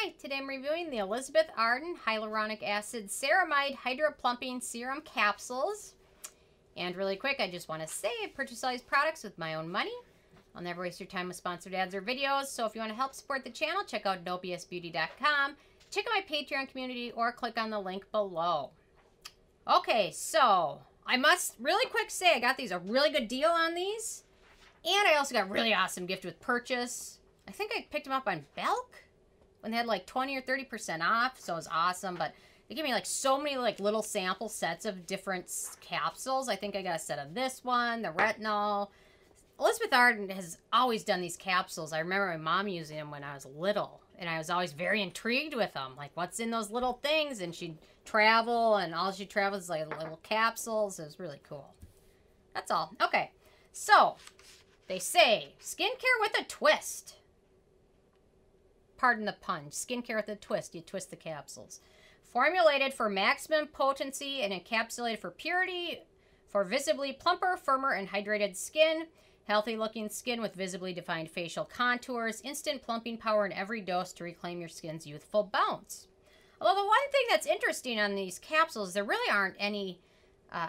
Hi, today I'm reviewing the Elizabeth Arden Hyaluronic Acid Ceramide Hydra-Plumping Serum Capsules. And really quick, I just want to say I purchase all these products with my own money. I'll never waste your time with sponsored ads or videos, so if you want to help support the channel, check out dopeyesbeauty.com, check out my Patreon community, or click on the link below. Okay, so I must really quick say I got a really good deal on these, and I also got a really awesome gift with purchase. I think I picked them up on Belk when they had like 20 or 30% off, so it was awesome. But they gave me like so many like little sample sets of different capsules. I think I got a set of this one, the retinol. Elizabeth Arden has always done these capsules. I remember my mom using them when I was little, and I was always very intrigued with them. Like, what's in those little things? And she'd travel, and all she travels is like little capsules. It was really cool. That's all. Okay, so they say skincare with a twist. Pardon the pun. Skincare with a twist. You twist the capsules. Formulated for maximum potency and encapsulated for purity, for visibly plumper, firmer, and hydrated skin. Healthy-looking skin with visibly defined facial contours. Instant plumping power in every dose to reclaim your skin's youthful bounce. Although the one thing that's interesting on these capsules, there really aren't any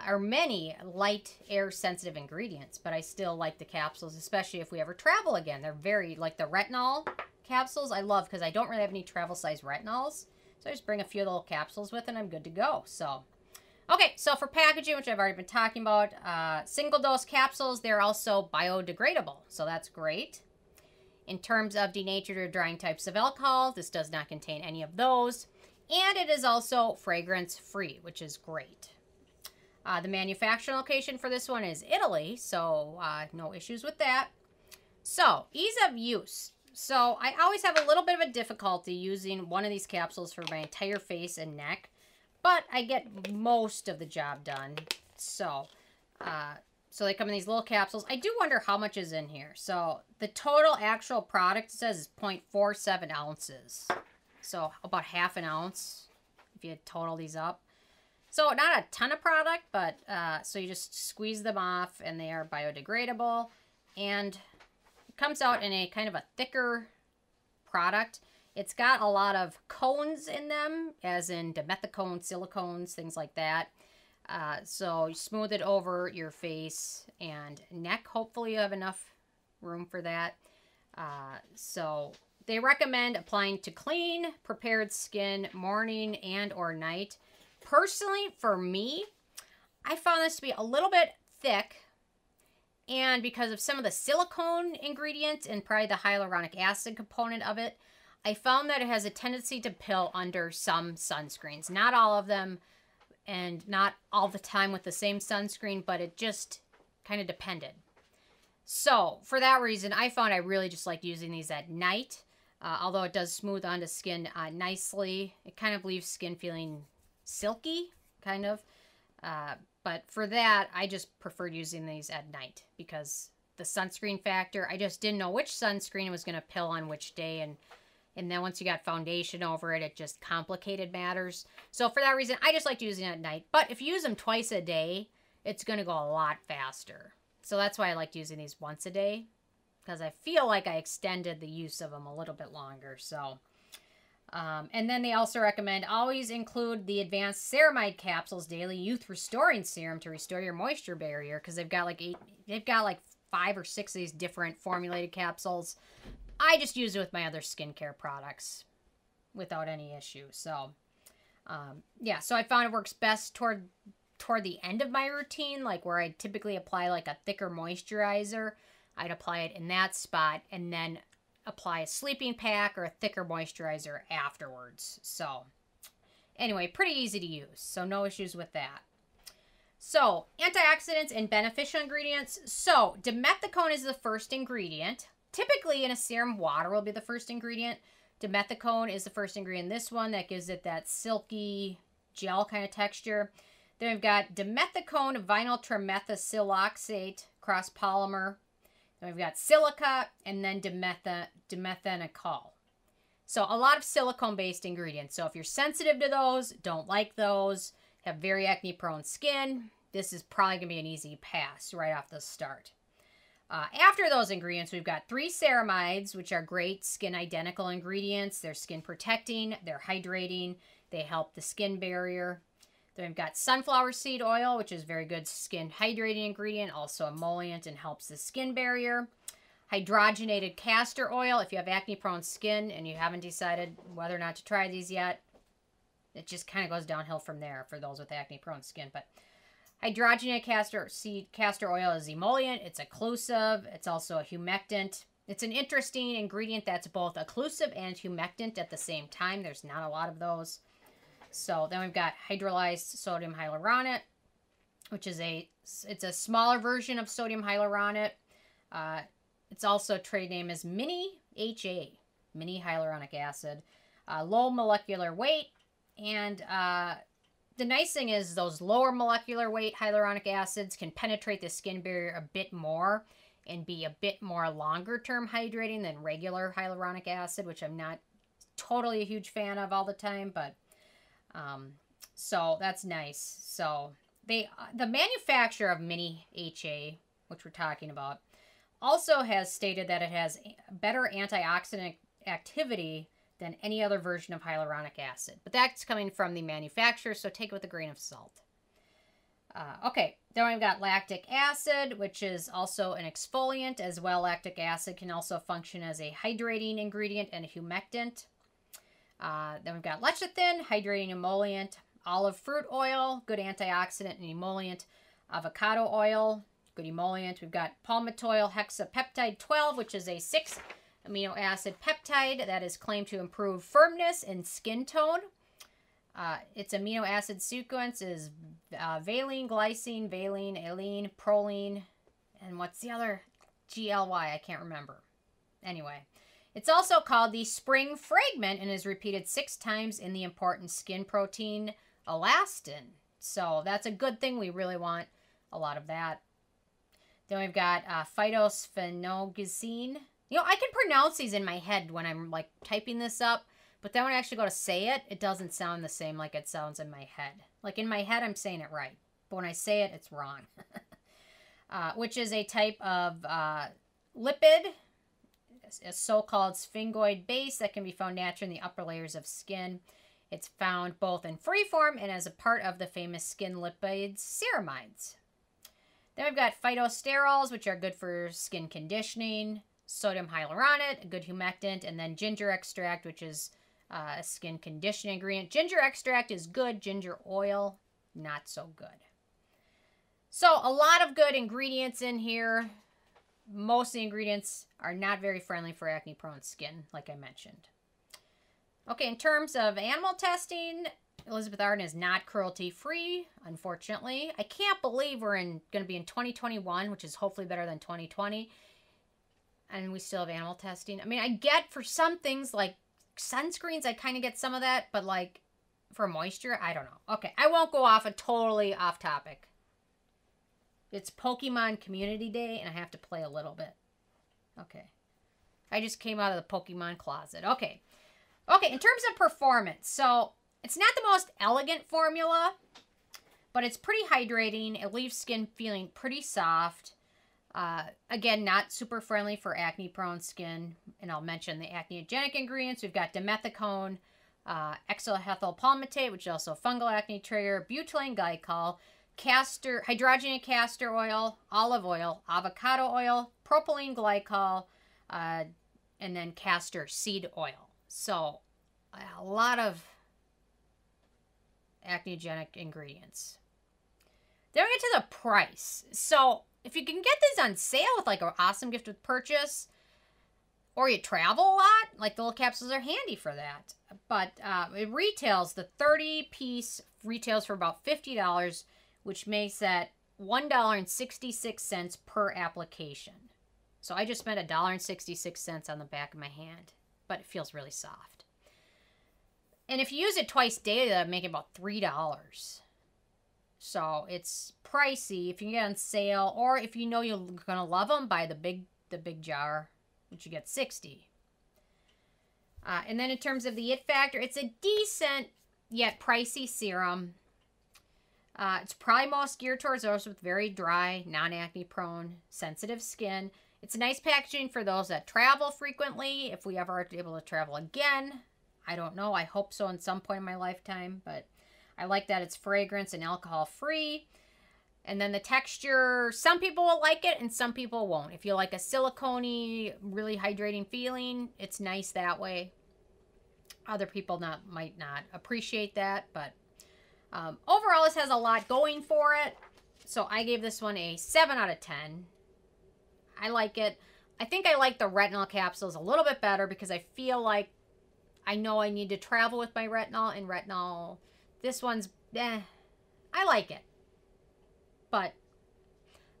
or many light air-sensitive ingredients, but I still like the capsules, especially if we ever travel again. They're very, like the retinol capsules, I love because I don't really have any travel-size retinols. So I just bring a few little capsules with and I'm good to go. So, okay, so for packaging, which I've already been talking about, single-dose capsules, they're also biodegradable, so that's great. In terms of denatured or drying types of alcohol, this does not contain any of those. And it is also fragrance-free, which is great. The manufacturing location for this one is Italy, so no issues with that. So, ease of use. So, I always have a little bit of a difficulty using one of these capsules for my entire face and neck, but I get most of the job done. So, so they come in these little capsules. I do wonder how much is in here. So, the total actual product says is 0.47 ounces. So, about half an ounce if you total these up. So, not a ton of product, but so you just squeeze them off and they are biodegradable. And it comes out in a kind of a thicker product. It's got a lot of cones in them, as in Dimethicone, silicones, things like that. So you smooth it over your face and neck. Hopefully you have enough room for that. So they recommend applying to clean, prepared skin morning and or night. Personally, for me, I found this to be a little bit thick. And because of some of the silicone ingredients and probably the hyaluronic acid component of it, I found that it has a tendency to pill under some sunscreens. Not all of them, and not all the time with the same sunscreen, but it just kind of depended. So, for that reason, I found I really just liked using these at night. Although it does smooth onto skin nicely. It kind of leaves skin feeling silky, kind of. But for that, I just preferred using these at night because the sunscreen factor, I just didn't know which sunscreen was going to pill on which day. And then once you got foundation over it, it just complicated matters. So for that reason, I just liked using it at night. But if you use them twice a day, it's going to go a lot faster. So that's why I liked using these once a day, because I feel like I extended the use of them a little bit longer. So, and then they also recommend always include the Advanced Ceramide Capsules Daily Youth Restoring Serum to restore your moisture barrier, because they've got like 5 or 6 of these different formulated capsules. I just use it with my other skincare products without any issue. So, yeah, so I found it works best toward the end of my routine, like where I typically apply like a thicker moisturizer. I'd apply it in that spot and then apply a sleeping pack or a thicker moisturizer afterwards. So, anyway, pretty easy to use, so no issues with that. So, antioxidants and beneficial ingredients. So, Dimethicone is the first ingredient. Typically, in a serum, water will be the first ingredient. Dimethicone is the first ingredient in this one. That gives it that silky gel kind of texture. Then we've got Dimethicone, Vinyltrimethylsiloxysilicate, Crosspolymer. Then we've got Silica, and then Dimethiconol. So a lot of silicone-based ingredients. So if you're sensitive to those, don't like those, have very acne-prone skin, this is probably going to be an easy pass right off the start. After those ingredients, we've got 3 ceramides, which are great skin identical ingredients. They're skin protecting, they're hydrating, they help the skin barrier. Then we've got sunflower seed oil, which is very good skin hydrating ingredient, also emollient and helps the skin barrier. Hydrogenated castor oil, if you have acne-prone skin and you haven't decided whether or not to try these yet, it just kind of goes downhill from there for those with acne-prone skin. But hydrogenated castor oil is emollient, it's occlusive, it's also a humectant. It's an interesting ingredient that's both occlusive and humectant at the same time. There's not a lot of those. So then we've got hydrolyzed sodium hyaluronate, which is it's a smaller version of sodium hyaluronate. It's also trade name is Mini HA, Mini Hyaluronic Acid. Low molecular weight, and the nice thing is those lower molecular weight hyaluronic acids can penetrate the skin barrier a bit more and be a bit more longer term hydrating than regular hyaluronic acid, which I'm not totally a huge fan of all the time, but so that's nice. So the manufacturer of Mini HA, which we're talking about, also has stated that it has better antioxidant activity than any other version of hyaluronic acid. But that's coming from the manufacturer, so take it with a grain of salt. Okay, then we've got lactic acid, which is also an exfoliant as well. Lactic acid can also function as a hydrating ingredient and a humectant. Then we've got lecithin, hydrating emollient. Olive fruit oil, good antioxidant and emollient. Avocado oil, good emollient. We've got Palmitoyl hexapeptide 12, which is a 6 amino acid peptide that is claimed to improve firmness and skin tone. Its amino acid sequence is valine, glycine, valine, allene, proline, and what's the other? GLY, I can't remember. Anyway, it's also called the spring fragment and is repeated 6 times in the important skin protein elastin. So that's a good thing. We really want a lot of that. Then we've got phytosphenoxazine. You know, I can pronounce these in my head when I'm like typing this up, but then when I actually go to say it, it doesn't sound the same like it sounds in my head. Like in my head, I'm saying it right, but when I say it, it's wrong. Which is a type of lipid, a so-called sphingosine base that can be found naturally in the upper layers of skin. It's found both in free form and as a part of the famous skin lipids, ceramides. Then we've got phytosterols, which are good for skin conditioning. Sodium hyaluronate, a good humectant. And then ginger extract, which is a skin conditioning ingredient. Ginger extract is good. Ginger oil, not so good. So a lot of good ingredients in here. Most of the ingredients are not very friendly for acne-prone skin, like I mentioned. Okay, in terms of animal testing, Elizabeth Arden is not cruelty-free, unfortunately. I can't believe we're going to be in 2021, which is hopefully better than 2020, and we still have animal testing. I mean, I get for some things like sunscreens, I kind of get some of that, but like for moisture, I don't know. Okay, I won't go off totally off topic. It's Pokemon Community Day, and I have to play a little bit. Okay. I just came out of the Pokemon closet. Okay. Okay, in terms of performance, so it's not the most elegant formula, but it's pretty hydrating. It leaves skin feeling pretty soft. Again, not super friendly for acne-prone skin. And I'll mention the acneogenic ingredients. We've got Dimethicone, Ethylhexyl Palmitate, which is also a fungal acne trigger, Butylene Glycol, Castor, hydrogenated castor oil, olive oil, avocado oil, propylene glycol, and then castor seed oil. So a lot of acneogenic ingredients. Then we get to the price. So if you can get these on sale with like an awesome gift with purchase, or you travel a lot, like the little capsules are handy for that. But it retails, the 30-piece retails for about $50, which makes that $1.66 per application. So I just spent $1.66 on the back of my hand, but it feels really soft. And if you use it twice daily, that'd make it about $3. So it's pricey if you can get on sale, or if you know you're gonna love them, buy the big jar, which you get $60. And then in terms of the it factor, it's a decent yet pricey serum. It's probably most geared towards those with very dry, non-acne prone, sensitive skin. It's nice packaging for those that travel frequently. If we ever are able to travel again, I don't know. I hope so in some point in my lifetime, but I like that it's fragrance and alcohol free. And then the texture, some people will like it and some people won't. If you like a silicone-y, really hydrating feeling, it's nice that way. Other people might not appreciate that, but overall this has a lot going for it. So I gave this one a 7 out of 10. I like it. I think I like the retinol capsules a little bit better because I feel like I know I need to travel with my retinol, and retinol, this one's, I like it. But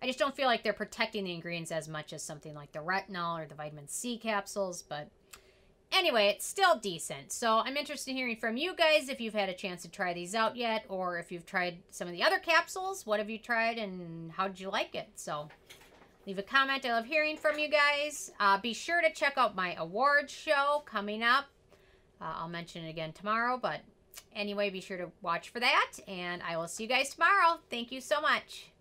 I just don't feel like they're protecting the ingredients as much as something like the retinol or the vitamin C capsules. But anyway, it's still decent. So I'm interested in hearing from you guys if you've had a chance to try these out yet, or if you've tried some of the other capsules. What have you tried and how did you like it? So leave a comment. I love hearing from you guys. Be sure to check out my awards show coming up. I'll mention it again tomorrow, but anyway, be sure to watch for that, and I will see you guys tomorrow. Thank you so much.